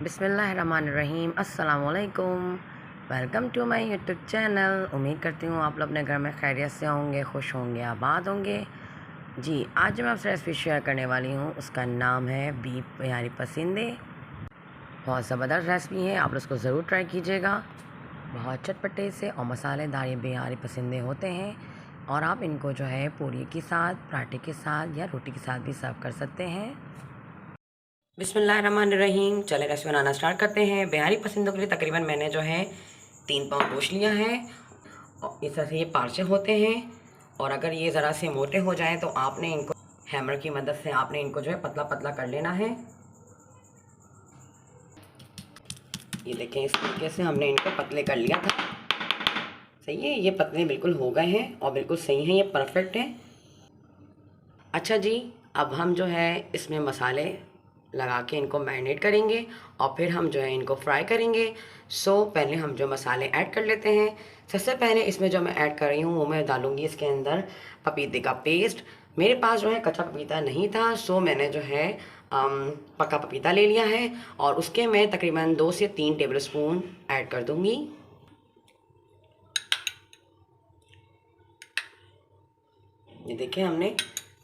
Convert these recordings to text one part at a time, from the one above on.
बिस्मिल्लाहिर्रहमानिर्रहीम अस्सलाम वालेकुम। Welcome to my YouTube channel. उम्मीद करती हूँ आप लोग अपने घर में खैरियत से होंगे, खुश होंगे, आबाद होंगे। जी, आज मैं आपसे रेसिपी शेयर करने वाली हूँ, उसका नाम है बीफ बिहारी पसंदे। बहुत ज़बरदस्त रेसिपी है, आप लोग उसको ज़रूर ट्राई कीजिएगा। बहुत चटपटे से और मसालेदार ये बिहारी पसंदे होते हैं और आप इनको जो है पूरी के साथ, पराठे के साथ या रोटी के साथ भी सर्व कर सकते हैं। बिस्मिल्लाहिर्रहमानिर्रहीम। चले रेसिपी बनाना स्टार्ट करते हैं। बिहारी पसंदों के लिए तकरीबन मैंने जो है 3 पाउंड गोश्त लिया है और इस तरह से ये पार्चे होते हैं। और अगर ये ज़रा से मोटे हो जाएं तो आपने इनको हैमर की मदद से आपने इनको जो है पतला पतला कर लेना है। ये देखें, इस तरीके से हमने इनको पतले कर लिया था। सही है, ये पतले बिल्कुल हो गए हैं और बिल्कुल सही हैं, ये परफेक्ट है। अच्छा जी, अब हम जो है इसमें मसाले लगा के इनको मैरिनेट करेंगे और फिर हम जो है इनको फ्राई करेंगे। पहले हम जो मसाले ऐड कर लेते हैं। सबसे पहले इसमें जो मैं ऐड कर रही हूँ वो मैं डालूँगी इसके अंदर पपीते का पेस्ट। मेरे पास जो है कच्चा पपीता नहीं था, मैंने जो है पका पपीता ले लिया है और उसके मैं तकरीबन 2 से 3 टेबल स्पून ऐड कर दूँगी। ये देखिए, हमने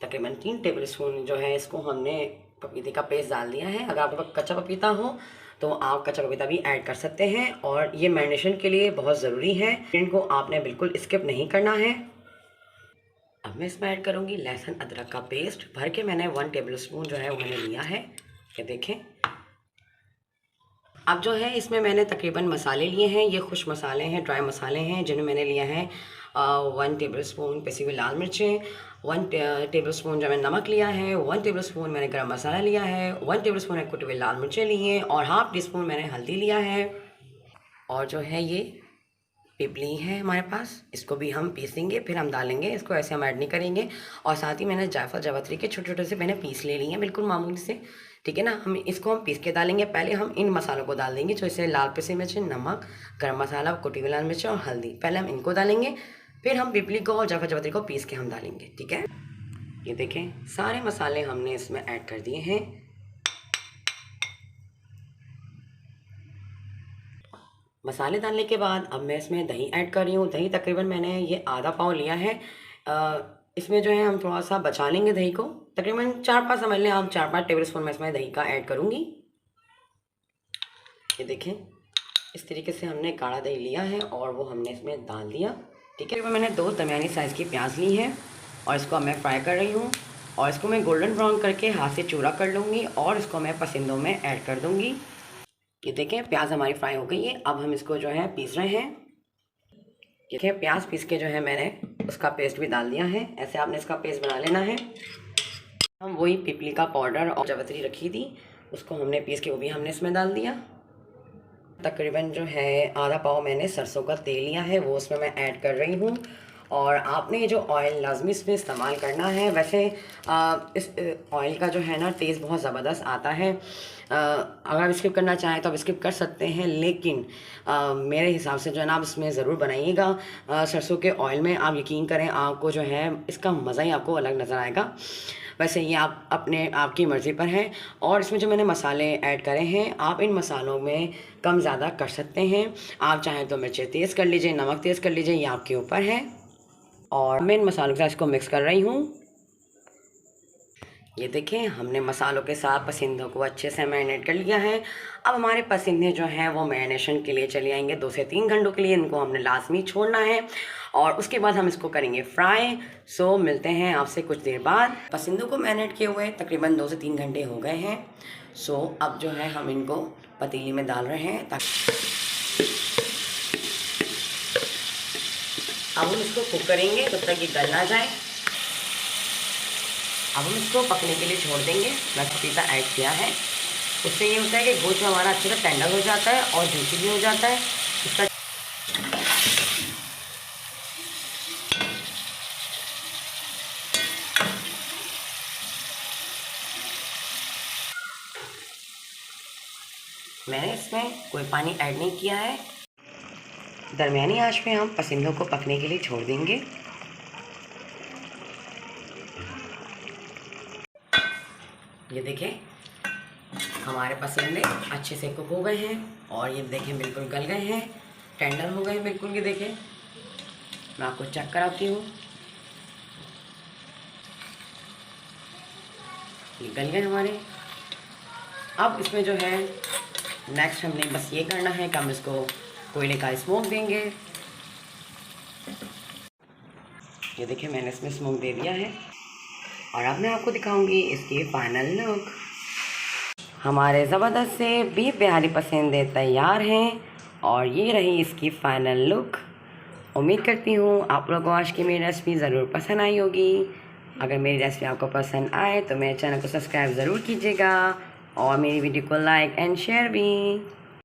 तकरीबन 3 टेबल स्पून जो है इसको हमने पपीते का पेस्ट डाल दिया है। अगर आपके पास कच्चा पपीता हो तो आप कच्चा पपीता भी ऐड कर सकते हैं और ये मैरिनेशन के लिए बहुत ज़रूरी है, इनको आपने बिल्कुल स्किप नहीं करना है। अब मैं इसमें ऐड करूँगी लहसुन अदरक का पेस्ट। भर के मैंने 1 टेबल स्पून जो है वो मैंने लिया है। ये देखें, अब जो है इसमें मैंने तकरीबन मसाले लिए हैं, ये खुश मसाले हैं, ड्राई मसाले हैं, जिन्हें मैंने लिया है 1 टेबल स्पून पिसी हुई लाल मिर्चें, 1 टेबल स्पून जो मैंने नमक लिया है, 1 टेबल स्पून मैंने गरम मसाला लिया है, 1 टेबल स्पून कुटी हुई लाल मिर्चें ली हैं और हाफ़ टी स्पून मैंने हल्दी लिया है। और जो है ये पिपली है हमारे पास, इसको भी हम पीसेंगे, फिर हम डालेंगे, इसको ऐसे हम ऐड नहीं करेंगे। और साथ ही मैंने जायफल जावित्री के छोटे छोटे से मैंने पीस ले लिए हैं, बिल्कुल मामूली से, ठीक है ना। हम इसको पीस के डालेंगे। पहले हम इन मसालों को डाल देंगे, जो इसे लाल पिसी मिर्च, नमक, गरम मसाला, कुटी हुई लाल मिर्च और हल्दी, पहले हम इनको डालेंगे, फिर हम पिपली को और जायफल जावित्री को पीस के हम डालेंगे, ठीक है। ये देखें, सारे मसाले हमने इसमें ऐड कर दिए हैं। मसाले डालने के बाद अब मैं इसमें दही ऐड कर रही हूँ। दही तकरीबन मैंने ये आधा पाव लिया है। इसमें जो है हम थोड़ा सा बचा लेंगे दही को, तकरीबन 4-5 समझ लें आप, 4-5 टेबल स्पून मैं इसमें दही का ऐड करूँगी। ये देखें, इस तरीके से हमने गाढ़ा दही लिया है और वो हमने इसमें डाल दिया, ठीक है। मैंने 2 दरमियानी साइज़ की प्याज ली है और इसको अब मैं फ्राई कर रही हूँ और इसको मैं गोल्डन ब्राउन करके हाथ से चूरा कर लूँगी और इसको मैं पसंदों में ऐड कर दूँगी। ये देखें, प्याज हमारी फ्राई हो गई है। अब हम इसको जो है पीस रहे हैं। देखें, प्याज पीस के जो है मैंने उसका पेस्ट भी डाल दिया है। ऐसे आपने इसका पेस्ट बना लेना है। हम वही पिपली का पाउडर और जावित्री रखी थी, उसको हमने पीस के वो भी हमने इसमें डाल दिया। तकरीबन जो है आधा पाव मैंने सरसों का तेल लिया है, वो उसमें मैं ऐड कर रही हूँ। और आपने ये जो ऑयल लाजमी इसमें इस्तेमाल करना है। वैसे इस ऑयल का जो है ना टेस्ट बहुत ज़बरदस्त आता है। अगर आप स्किप करना चाहें तो आप स्किप कर सकते हैं, लेकिन मेरे हिसाब से जो है ना आप इसमें ज़रूर बनाइएगा। सरसों के ऑयल में आप यकीन करें, आपको जो है इसका मज़ा ही आपको अलग नज़र आएगा। वैसे ये आप अपने आपकी मर्ज़ी पर है। और इसमें जो मैंने मसाले ऐड करे हैं, आप इन मसालों में कम ज़्यादा कर सकते हैं। आप चाहें तो मिर्चें तेज़ कर लीजिए, नमक तेज़ कर लीजिए, ये आपके ऊपर है। और मैं इन मसालों के साथ इसको मिक्स कर रही हूँ। ये देखें, हमने मसालों के साथ पसंदों को अच्छे से मैरिनेट कर लिया है। अब हमारे पसंदे जो हैं वो मैरिनेशन के लिए चले आएंगे 2 से 3 घंटों के लिए। इनको हमने लाजमी छोड़ना है और उसके बाद हम इसको करेंगे फ्राई। मिलते हैं आपसे कुछ देर बाद। पसंदों को मैरिनेट किए हुए तकरीबन 2 से 3 घंटे हो गए हैं। अब जो है हम इनको पतीली में डाल रहे हैं ताकि अब हम इसको कुक करेंगे तब तक ये गल ना जाए। अब हम इसको पकने के लिए छोड़ देंगे। मैं पपीता ऐड किया है, उससे ये होता है कि गोश्त हमारा अच्छे से टेंडर हो जाता है और जूसी भी हो जाता है। इसका मैंने इसमें कोई पानी ऐड नहीं किया है। दरमियानी आंच पे हम पसंदों को पकने के लिए छोड़ देंगे। ये देखें, हमारे पसंदे अच्छे से कुक हो गए हैं और ये देखें बिल्कुल गल गए हैं, टेंडर हो गए हैं बिल्कुल। ये देखें, मैं आपको चेक कराती हूँ, ये गल गए हमारे। अब इसमें जो है नेक्स्ट हमने बस ये करना है कि हम इसको कोयले का स्मोक देंगे। ये देखिए मैंने इसमें स्मोक दे दिया है और अब मैं आपको दिखाऊंगी इसकी फाइनल लुक। हमारे ज़बरदस्त से बीफ बिहारी पसंदे तैयार हैं और ये रही इसकी फ़ाइनल लुक। उम्मीद करती हूँ आप लोगों को आज की मेरी रेसिपी ज़रूर पसंद आई होगी। अगर मेरी रेसिपी आपको पसंद आए तो मेरे चैनल को सब्सक्राइब ज़रूर कीजिएगा और मेरी वीडियो को लाइक एंड शेयर भी।